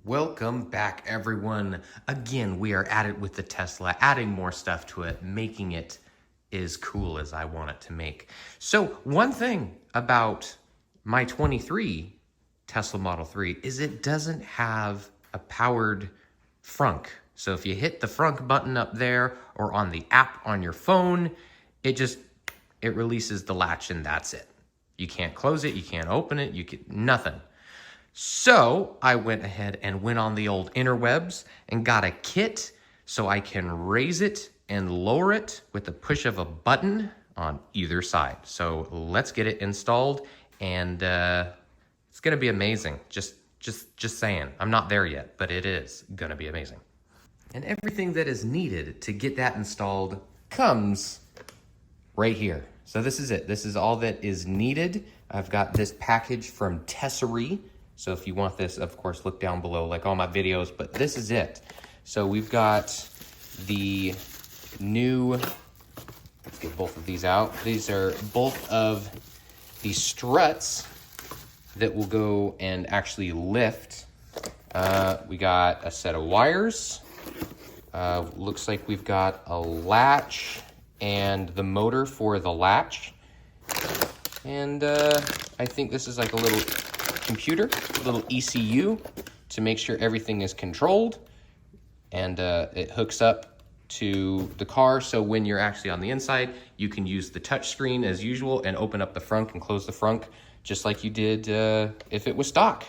Welcome back, everyone. Again, we are at it with the Tesla, adding more stuff to it, making it as cool as I want it to make. So one thing about my 23 Tesla Model 3 is it doesn't have a powered Frunk. So if you hit the Frunk button up there or on the app on your phone, it releases the latch and that's it. You can't close it, you can't open it, nothing. So I went ahead and went on the old interwebs and got a kit so I can raise it and lower it with the push of a button on either side. So let's get it installed, and it's gonna be amazing. Just saying. I'm not there yet, but it is gonna be amazing. And everything that is needed to get that installed comes right here. So this is it. This is all that is needed. I've got this package from Tesery. So if you want this, of course, look down below like all my videos, but this is it. So we've got the new, let's get both of these out. These are both of the struts that will go and actually lift. We got a set of wires. Looks like we've got a latch and the motor for the latch. And I think this is like a little computer, a little ECU to make sure everything is controlled, and it hooks up to the car, so when you're actually on the inside you can use the touch screen as usual and open up the frunk and close the frunk just like you did if it was stock.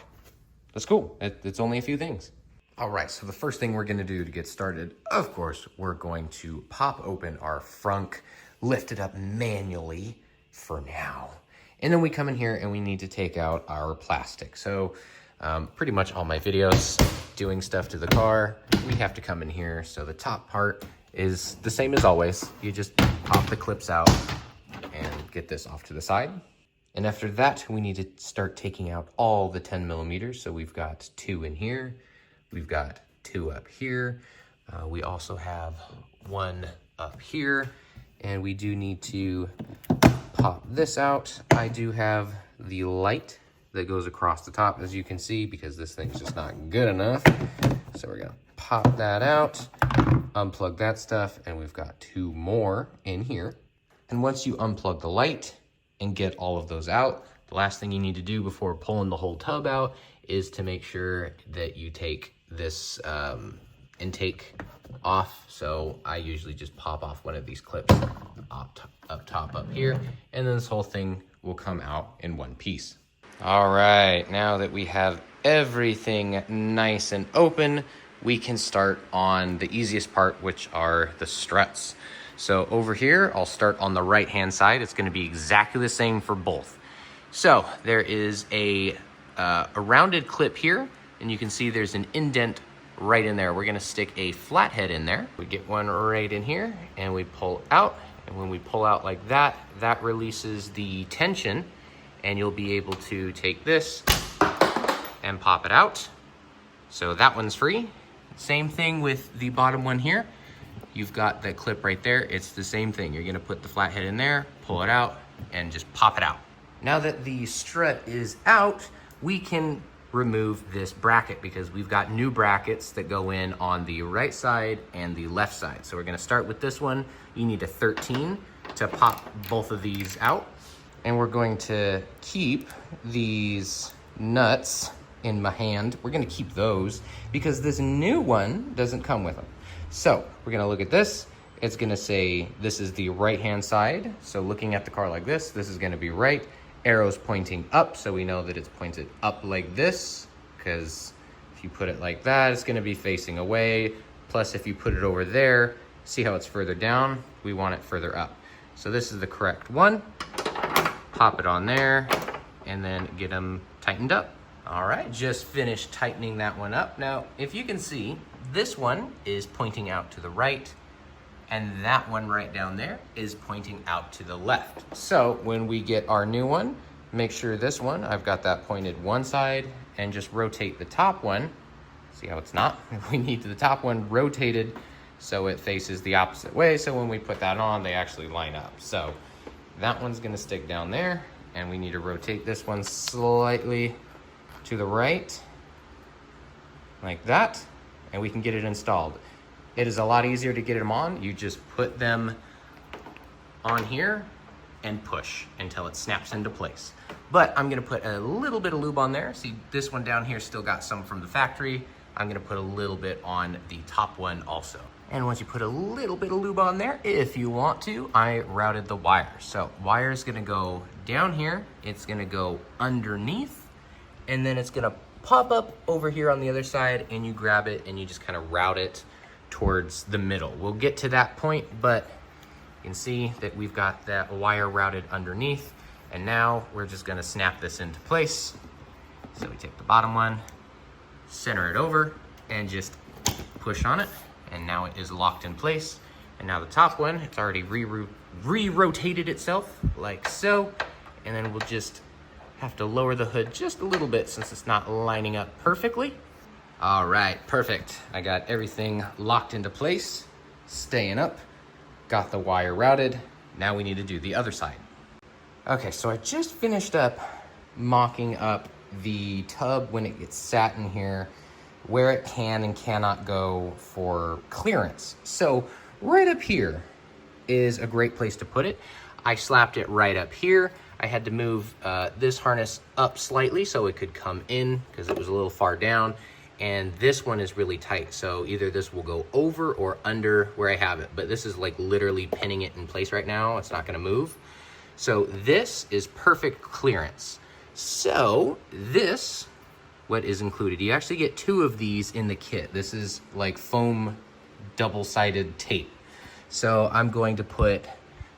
That's cool. It's only a few things. All right, so the first thing we're gonna do to get started, of course, we're going to pop open our frunk, lift it up manually for now. And then we come in here and we need to take out our plastic. So pretty much all my videos doing stuff to the car, we have to come in here. So the top part is the same as always. You just pop the clips out and get this off to the side. And after that, we need to start taking out all the 10 millimeters. So we've got 2 in here. We've got 2 up here. We also have 1 up here. And we do need to pop this out. I do have the light that goes across the top, as you can see, because this thing's just not good enough. So we're gonna pop that out, unplug that stuff, and we've got 2 more in here. And once you unplug the light and get all of those out, the last thing you need to do before pulling the whole tub out is to make sure that you take this intake off. So I usually just pop off one of these clips up top up here, and then this whole thing will come out in one piece. All right, now that we have everything nice and open, we can start on the easiest part, which are the struts. So over here, I'll start on the right hand side. It's gonna be exactly the same for both. So there is a rounded clip here, and you can see there's an indent right in there. We're gonna stick a flathead in there. We get one right in here and we pull out. And when we pull out like that, that releases the tension, and you'll be able to take this and pop it out. So that one's free. Same thing with the bottom one here. You've got the clip right there. It's the same thing. You're gonna put the flathead in there, pull it out, and just pop it out. Now that the strut is out, we can remove this bracket because we've got new brackets that go in on the right side and the left side. So we're gonna start with this one. You need a 13 to pop both of these out. And we're going to keep these nuts in my hand. We're gonna keep those because this new one doesn't come with them. So we're gonna look at this. It's gonna say this is the right-hand side. So looking at the car like this is gonna be right. Arrow's pointing up, so we know that it's pointed up like this, because if you put it like that, it's gonna be facing away. Plus, if you put it over there, see how it's further down? We want it further up. So this is the correct one. Pop it on there, and then get them tightened up. All right, just finished tightening that one up. Now, if you can see, this one is pointing out to the right, and that one right down there is pointing out to the left. So when we get our new one, make sure this one, I've got that pointed one side, and just rotate the top one. See how it's not? We need the top one rotated so it faces the opposite way. So when we put that on, they actually line up. So that one's gonna stick down there, and we need to rotate this one slightly to the right. like that, and we can get it installed. It is a lot easier to get them on. You just put them on here and push until it snaps into place. But I'm gonna put a little bit of lube on there. See, this one down here still got some from the factory. I'm gonna put a little bit on the top one also. And once you put a little bit of lube on there, if you want to, I routed the wire. So wire's gonna go down here, it's gonna go underneath, and then it's gonna pop up over here on the other side, and you grab it and you just kind of route it towards the middle. We'll get to that point, but you can see that we've got that wire routed underneath, and now we're just gonna snap this into place. So we take the bottom one, center it over, and just push on it, and now it is locked in place. And now the top one, it's already re-rotated itself like so, and then we'll just have to lower the hood just a little bit since it's not lining up perfectly. All right, perfect. I got everything locked into place, staying up, got the wire routed. Now we need to do the other side. Okay, so I just finished up mocking up the tub when it gets sat in here, where it can and cannot go for clearance. So right up here is a great place to put it. I slapped it right up here. I had to move this harness up slightly so it could come in because it was a little far down. And this one is really tight. So either this will go over or under where I have it. But this is like literally pinning it in place right now. It's not gonna move. So this is perfect clearance. So this, what is included, you actually get 2 of these in the kit. This is like foam double-sided tape. So I'm going to put,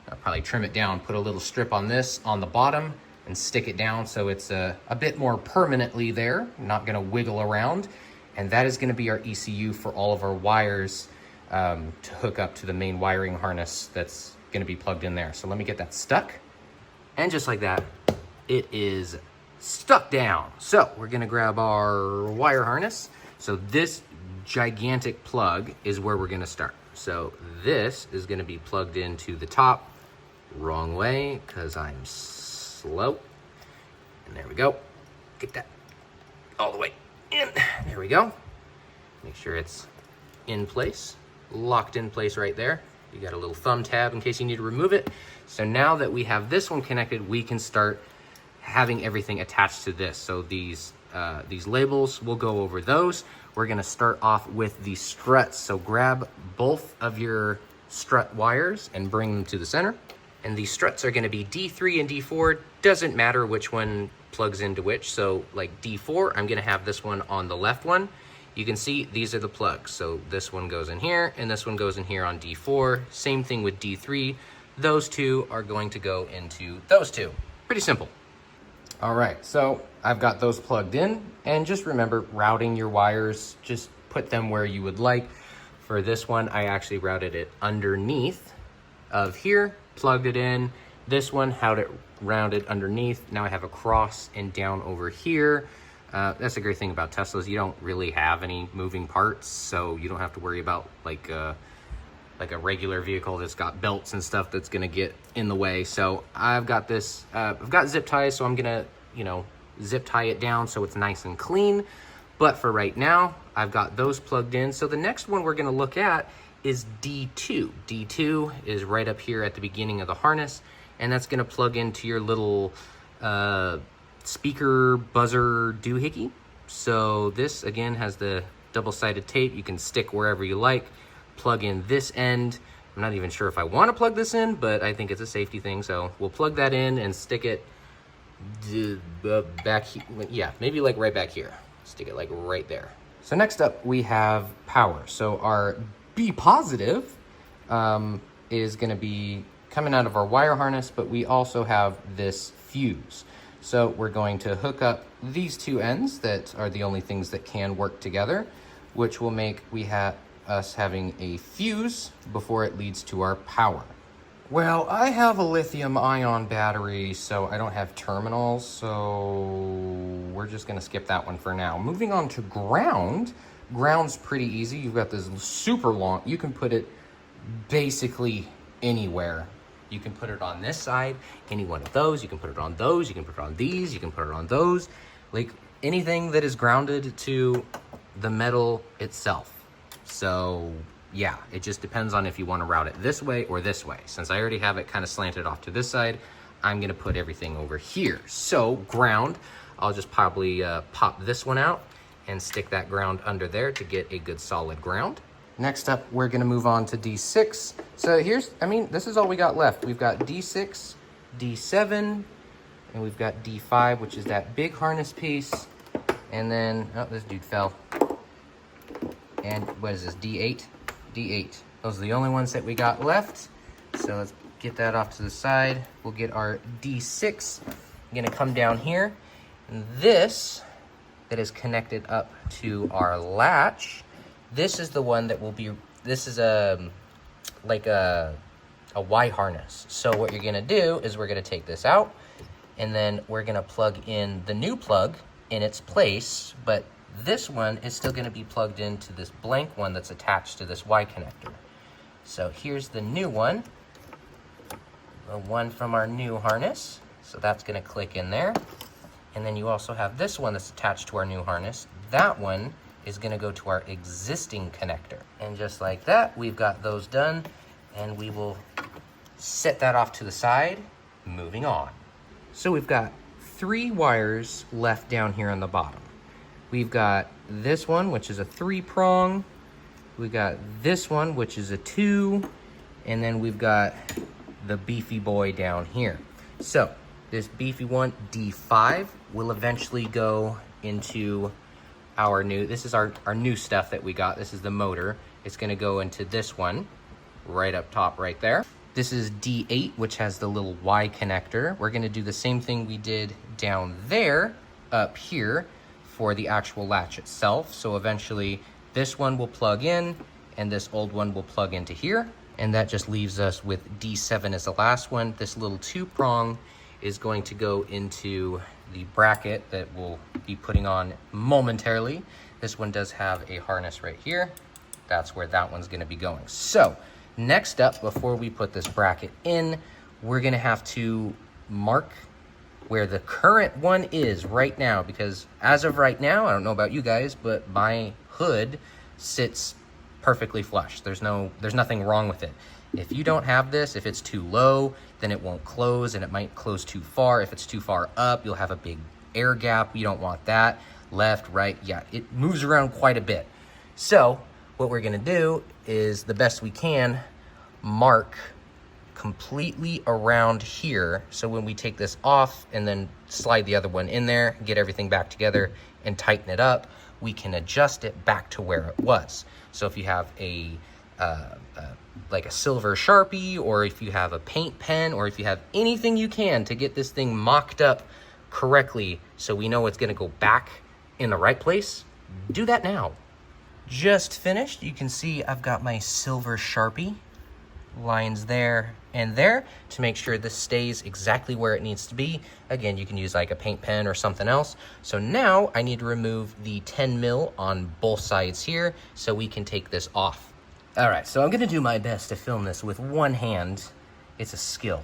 I'll probably trim it down, put a little strip on this on the bottom and stick it down so it's a bit more permanently there, not gonna wiggle around. And that is gonna be our ECU for all of our wires to hook up to the main wiring harness that's gonna be plugged in there. So let me get that stuck. And just like that, it is stuck down. So we're gonna grab our wire harness. So this gigantic plug is where we're gonna start. So this is gonna be plugged into the top. Wrong way, because I'm slow. And there we go. Get that all the way in. There we go. Make sure it's in place, locked in place right there. You got a little thumb tab in case you need to remove it. So now that we have this one connected, we can start having everything attached to this. So these labels, we'll go over those. We're gonna start off with the struts. So grab both of your strut wires and bring them to the center. And these struts are gonna be D3 and D4. Doesn't matter which one plugs into which. So like D4, I'm gonna have this one on the left one. You can see these are the plugs. So this one goes in here and this one goes in here on D4. Same thing with D3. Those 2 are going to go into those 2. Pretty simple. All right, so I've got those plugged in, and just remember routing your wires, just put them where you would like. For this one, I actually routed it underneath of here, plugged it in. This one, had it rounded underneath. Now I have a cross and down over here. That's a great thing about Teslas. You don't really have any moving parts, so you don't have to worry about like a regular vehicle that's got belts and stuff that's gonna get in the way. So I've got this, I've got zip ties, so I'm gonna, zip tie it down so it's nice and clean. But for right now, I've got those plugged in. So the next one we're gonna look at is D2. D2 is right up here at the beginning of the harness, and that's gonna plug into your little speaker buzzer doohickey. So this again has the double-sided tape. You can stick wherever you like. Plug in this end. I'm not even sure if I want to plug this in, but I think it's a safety thing. So we'll plug that in and stick it back here. Yeah, maybe like right back here. Stick it like right there. So next up we have power. So our B positive is going to be coming out of our wire harness, but we also have this fuse. So we're going to hook up these 2 ends that are the only things that can work together, which will make us having a fuse before it leads to our power. Well, I have a lithium ion battery, so I don't have terminals, so we're just gonna skip that one for now. Moving on to ground. Ground's pretty easy. You've got this super long, you can put it basically anywhere. You can put it on this side, any one of those, you can put it on those, you can put it on these, you can put it on those. Like anything that is grounded to the metal itself. So yeah, it just depends on if you want to route it this way or this way. Since I already have it kind of slanted off to this side, I'm gonna put everything over here. So ground, I'll just probably pop this one out and stick that ground under there to get a good solid ground. Next up, we're gonna move on to D6. So here's, this is all we got left. We've got D6, D7, and we've got D5, which is that big harness piece. And then, oh, this dude fell. And what is this, D8? D8. Those are the only ones that we got left. So let's get that off to the side. We'll get our D6. I'm gonna come down here. And this that is connected up to our latch, this is the one that will be, this is like a Y harness. So what you're gonna do is we're gonna take this out, and then we're gonna plug in the new plug in its place, but this one is still gonna be plugged into this blank one that's attached to this Y connector. So here's the new one, the one from our new harness. So that's gonna click in there. And then you also have this one that's attached to our new harness. That one is gonna go to our existing connector. And just like that, we've got those done, and we will set that off to the side, moving on. So we've got 3 wires left down here on the bottom. We've got this one, which is a 3-prong. We got this one, which is a 2, and then we've got the beefy boy down here. So this beefy one, D5, will eventually go into our new, this is our new stuff that we got. This is the motor. It's gonna go into this one, right up top right there. This is D8, which has the little Y connector. We're gonna do the same thing we did down there, up here, for the actual latch itself. So eventually this one will plug in, and this old one will plug into here. And that just leaves us with D7 as the last one. This little 2-prong is going to go into the bracket that we'll be putting on momentarily. This one does have a harness right here. That's where that one's gonna be going. So next up, before we put this bracket in, we're gonna have to mark where the current one is right now, because as of right now, I don't know about you guys, but my hood sits perfectly flush. There's nothing wrong with it. If you don't have this, if it's too low, then it won't close, and it might close too far. If it's too far up, you'll have a big air gap. You don't want that. Left, right, yeah, it moves around quite a bit. So what we're gonna do is, the best we can, mark completely around here. So when we take this off and then slide the other one in there, get everything back together and tighten it up, we can adjust it back to where it was. So if you have like a silver Sharpie, or if you have a paint pen, or if you have anything you can to get this thing mocked up correctly so we know it's gonna go back in the right place, do that now. Just finished. You can see I've got my silver Sharpie lines there and there to make sure this stays exactly where it needs to be. Again, you can use like a paint pen or something else. So now I need to remove the 10 mil on both sides here so we can take this off. All right, so I'm gonna do my best to film this with one hand. It's a skill.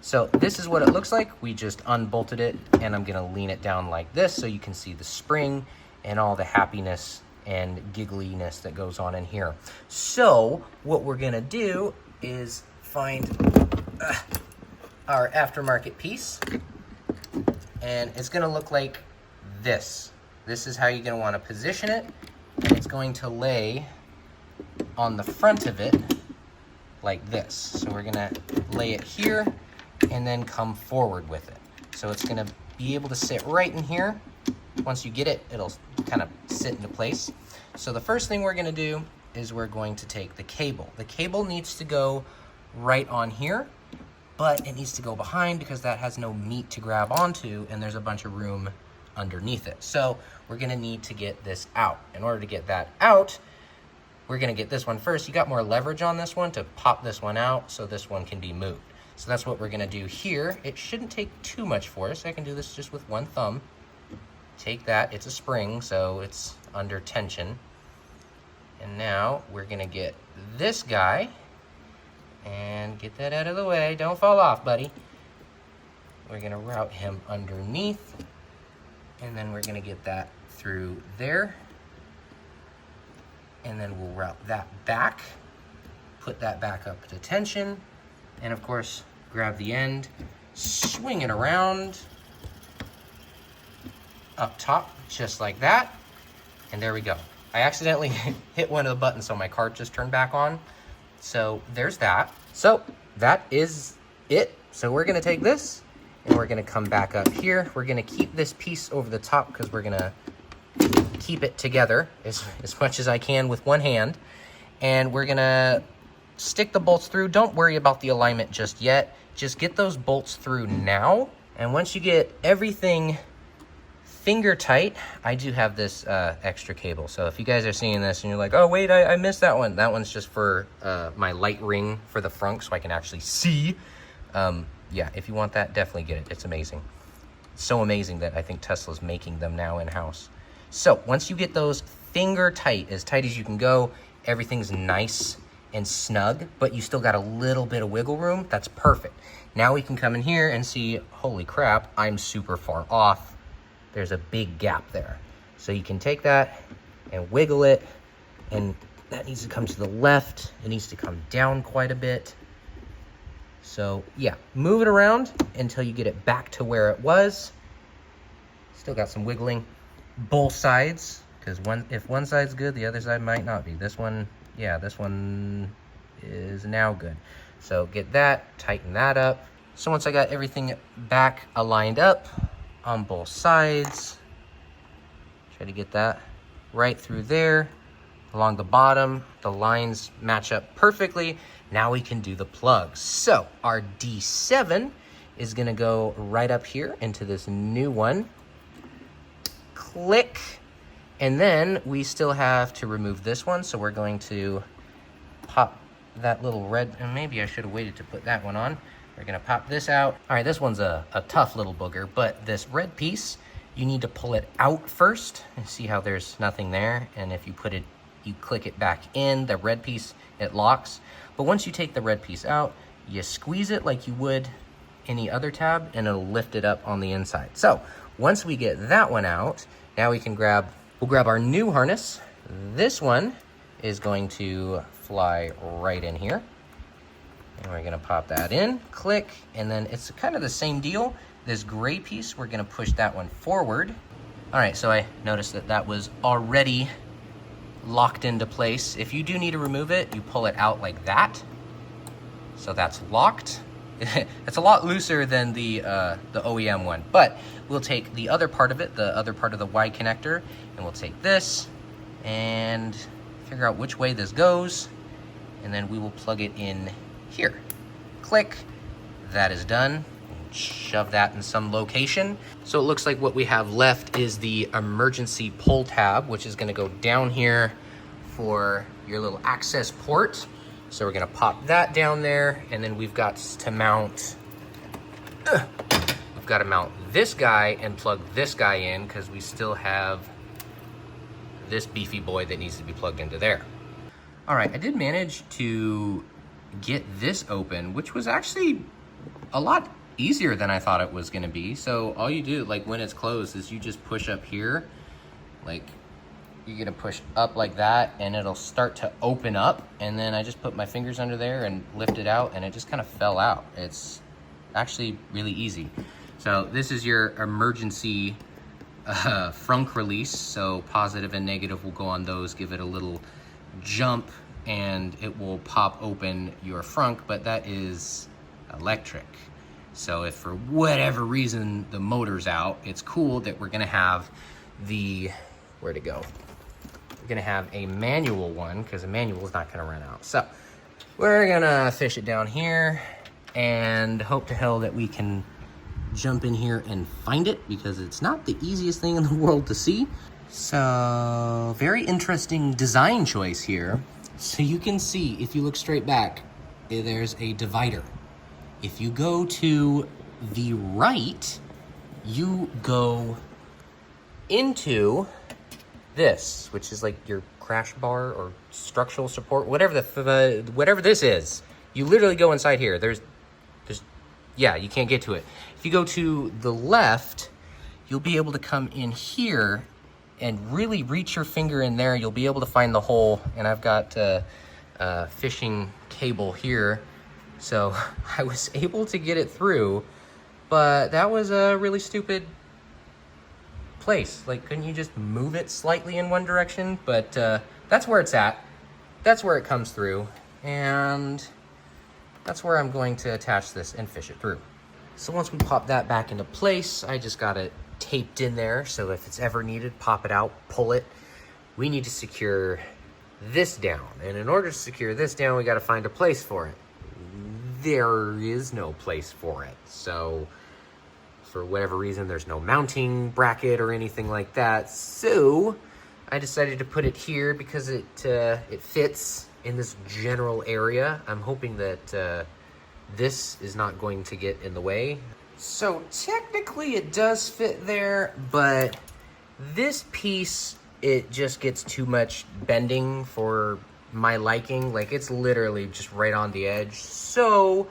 So this is what it looks like. We just unbolted it, and I'm gonna lean it down like this so you can see the spring and all the happiness and giggliness that goes on in here. So what we're gonna do is find our aftermarket piece, and it's gonna look like this. This is how you're gonna wanna position it, and it's going to lay on the front of it like this. So we're gonna lay it here and then come forward with it. So it's gonna be able to sit right in here. Once you get it, it'll kind of sit into place. So the first thing we're gonna do is we're going to take the cable. The cable needs to go right on here, but it needs to go behind because that has no meat to grab onto, and there's a bunch of room underneath it. So we're gonna need to get this out. In order to get that out, we're gonna get this one first. You got more leverage on this one to pop this one out so this one can be moved. So that's what we're gonna do here. It shouldn't take too much force. I can do this just with one thumb. Take that, it's a spring, so it's under tension. And now we're gonna get this guy and get that out of the way. Don't fall off, buddy. We're gonna route him underneath, and then we're gonna get that through there and then we'll route that back, put that back up to tension, and of course, grab the end, swing it around, up top, just like that, and there we go. I accidentally hit one of the buttons, so my card just turned back on. So there's that. So that is it. So we're gonna take this, and we're gonna come back up here. We're gonna keep this piece over the top because we're gonna keep it together as much as I can with one hand. And we're gonna stick the bolts through. Don't worry about the alignment just yet. Just get those bolts through now. And once you get everything finger tight, I do have this extra cable. So if you guys are seeing this and you're like, oh wait, I missed that one. That one's just for my light ring for the frunk so I can actually see. Yeah, if you want that, definitely get it. It's amazing. So amazing that I think Tesla's making them now in-house. So once you get those finger tight as you can go, everything's nice and snug, but you still got a little bit of wiggle room. That's perfect. Now we can come in here and see, holy crap, I'm super far off. There's a big gap there. So you can take that and wiggle it, and that needs to come to the left. It needs to come down quite a bit. So yeah, move it around until you get it back to where it was. Still got some wiggling. Both sides, because if one side's good, the other side might not be. This one, yeah, this one is now good. So get that, tighten that up. So once I got everything back aligned up on both sides, try to get that right through there. Along the bottom, the lines match up perfectly. Now we can do the plugs. So our D7 is gonna go right up here into this new one. Click. And then we still have to remove this one. So we're going to pop that little red, and maybe I should have waited to put that one on. We're gonna pop this out. All right, this one's a tough little booger, but this red piece, you need to pull it out first and see how there's nothing there. And if you put it, you click it back in, the red piece, it locks. But once you take the red piece out, you squeeze it like you would any other tab, and it'll lift it up on the inside. So once we get that one out, now we can we'll grab our new harness. This one is going to fly right in here. And we're gonna pop that in, click, and then it's kind of the same deal. This gray piece, we're gonna push that one forward. All right, so I noticed that that was already locked into place. If you do need to remove it, you pull it out like that. So that's locked. It's a lot looser than the OEM one, but we'll take the other part of it, the other part of the Y connector, and we'll take this and figure out which way this goes, and then we will plug it in here. Click, that is done. Shove that in some location. So it looks like what we have left is the emergency pull tab, which is gonna go down here for your little access port. So we're gonna pop that down there, and then we've got to mount, we've got to mount this guy and plug this guy in, because we still have this beefy boy that needs to be plugged into there. All right, I did manage to get this open, which was actually a lot easier than I thought it was gonna be. So all you do, like when it's closed, is you just push up here, like you're gonna push up like that, and it'll start to open up. And then I just put my fingers under there and lift it out, and it just kind of fell out. It's actually really easy. So this is your emergency frunk release. So positive and negative will go on those, give it a little jump, and it will pop open your frunk, but that is electric. So if for whatever reason the motor's out, it's cool that we're gonna have the, where'd it go? We're gonna have a manual one, because the manual is not gonna run out. So we're gonna fish it down here and hope to hell that we can jump in here and find it, because it's not the easiest thing in the world to see. So very interesting design choice here. So you can see, if you look straight back, there's a divider. If you go to the right, you go into this, which is like your crash bar or structural support, whatever whatever this is. You literally go inside here. There's, yeah, you can't get to it. If you go to the left, you'll be able to come in here and really reach your finger in there, you'll be able to find the hole. And I've got fishing cable here, so I was able to get it through, but that was a really stupid place. Like, couldn't you just move it slightly in one direction? But that's where it's at. That's where it comes through, and that's where I'm going to attach this and fish it through. So once we pop that back into place, I just got it taped in there, so if it's ever needed, pop it out, pull it. We need to secure this down, and in order to secure this down, we got to find a place for it. There is no place for it, so for whatever reason, there's no mounting bracket or anything like that, so I decided to put it here because it fits in this general area. I'm hoping that this is not going to get in the way. So technically it does fit there, but this piece, it just gets too much bending for my liking. Like, it's literally just right on the edge. So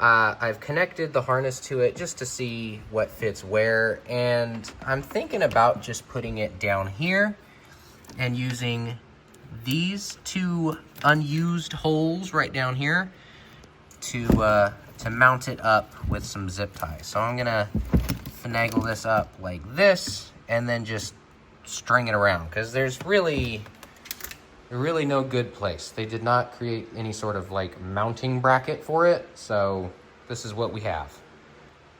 I've connected the harness to it just to see what fits where, and I'm thinking about just putting it down here and using these two unused holes right down here to mount it up with some zip ties. So I'm gonna finagle this up like this and then just string it around, because there's really no good place. They did not create any sort of like mounting bracket for it, so this is what we have.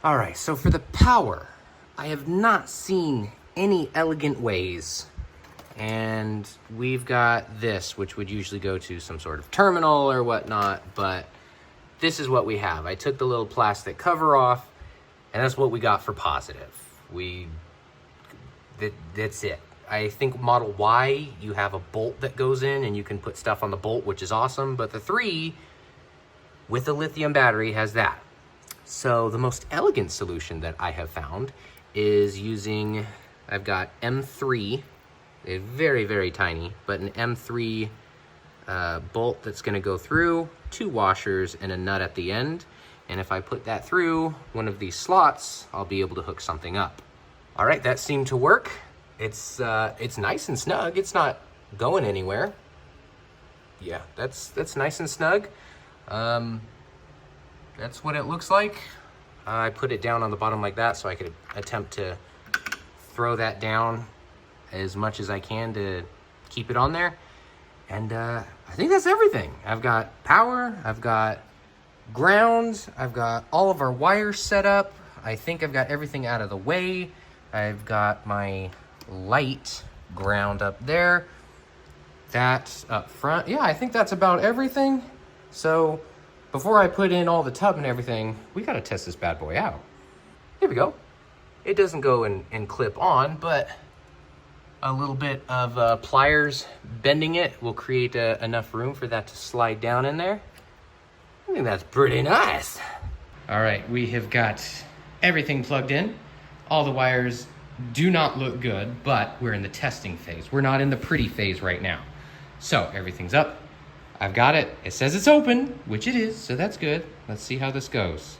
All right, so for the power, I have not seen any elegant ways, and we've got this, which would usually go to some sort of terminal or whatnot, but this is what we have. I took the little plastic cover off, and that's what we got for positive. That's it. I think Model Y, you have a bolt that goes in and you can put stuff on the bolt, which is awesome, but the 3 with a lithium battery has that. So the most elegant solution that I have found is using, I've got M3, they're very, very tiny, but an M3 bolt that's gonna go through, 2 washers and a nut at the end. And if I put that through one of these slots, I'll be able to hook something up. All right, that seemed to work. It's nice and snug. It's not going anywhere. Yeah, that's nice and snug. That's what it looks like. I put it down on the bottom like that so I could attempt to throw that down as much as I can to keep it on there. And I think that's everything. I've got power, I've got ground, I've got all of our wires set up. I think I've got everything out of the way. I've got my light ground up there. That up front. Yeah, I think that's about everything. So before I put in all the tub and everything, we gotta test this bad boy out. Here we go. It doesn't go and clip on, but a little bit of pliers bending it will create enough room for that to slide down in there. I think that's pretty nice. All right, we have got everything plugged in. All the wires do not look good, but we're in the testing phase. We're not in the pretty phase right now. So everything's up. I've got it. It says it's open, which it is, so that's good. Let's see how this goes.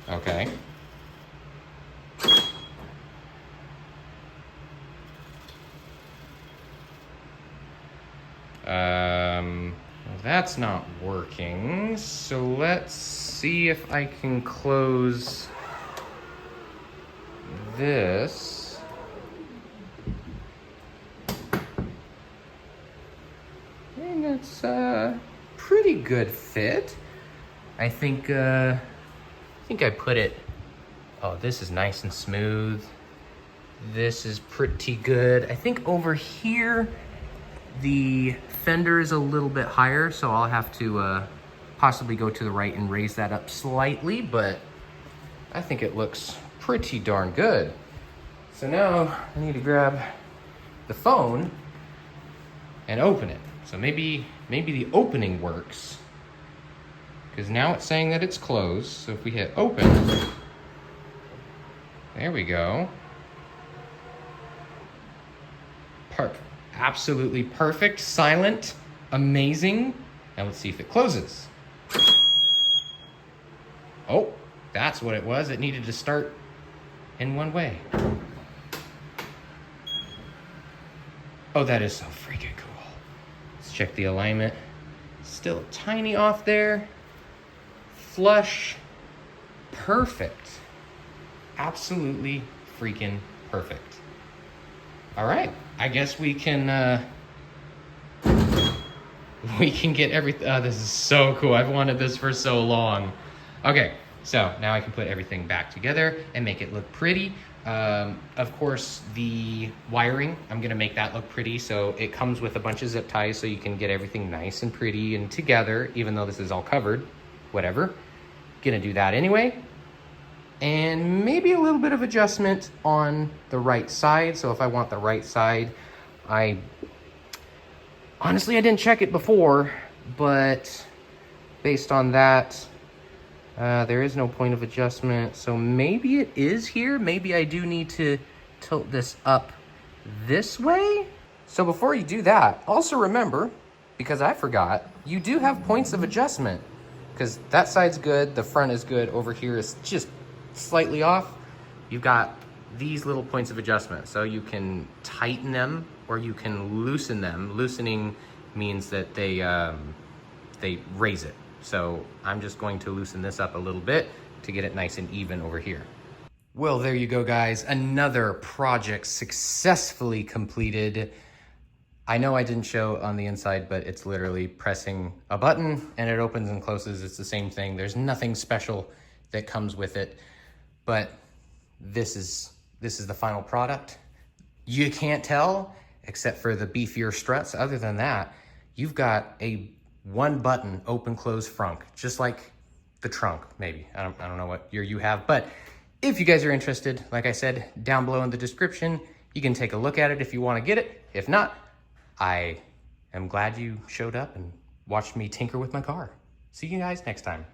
Okay. That's not working. So let's see if I can close this. And it's a pretty good fit. I think I put it, oh, this is nice and smooth. This is pretty good. I think over here, the fender is a little bit higher, so I'll have to possibly go to the right and raise that up slightly, but I think it looks pretty darn good. So now I need to grab the phone and open it. So maybe the opening works, because now it's saying that it's closed. So if we hit open, there we go. Absolutely perfect, silent, amazing. Now let's see if it closes. Oh, That's what it was. It needed to start in one way. Oh, that is so freaking cool. Let's check the alignment. Still tiny off there. Flush. Perfect. Absolutely freaking perfect. All right, I guess we can get everything. Oh, this is so cool. I've wanted this for so long. Okay, so now I can put everything back together and make it look pretty. Of course, the wiring, I'm gonna make that look pretty. So it comes with a bunch of zip ties so you can get everything nice and pretty and together, even though this is all covered, whatever. Gonna do that anyway. And maybe a little bit of adjustment on the right side. So if I want the right side, honestly, I didn't check it before, but based on that, there is no point of adjustment. So maybe it is here. Maybe I do need to tilt this up this way. So before you do that, also remember, because I forgot, you do have points of adjustment, because that side's good, the front is good, over here is just slightly off. You've got these little points of adjustment, so you can tighten them or you can loosen them. Loosening means that they raise it. So I'm just going to loosen this up a little bit to get it nice and even over here. Well, there you go, guys. Another project successfully completed. I know I didn't show on the inside, but it's literally pressing a button and it opens and closes. It's the same thing. There's nothing special that comes with it, but this is the final product. You can't tell except for the beefier struts. Other than that, you've got a one button open close frunk, just like the trunk, maybe. I don't know what year you have, but if you guys are interested, like I said, down below in the description, you can take a look at it if you want to get it. If not, I am glad you showed up and watched me tinker with my car. See you guys next time.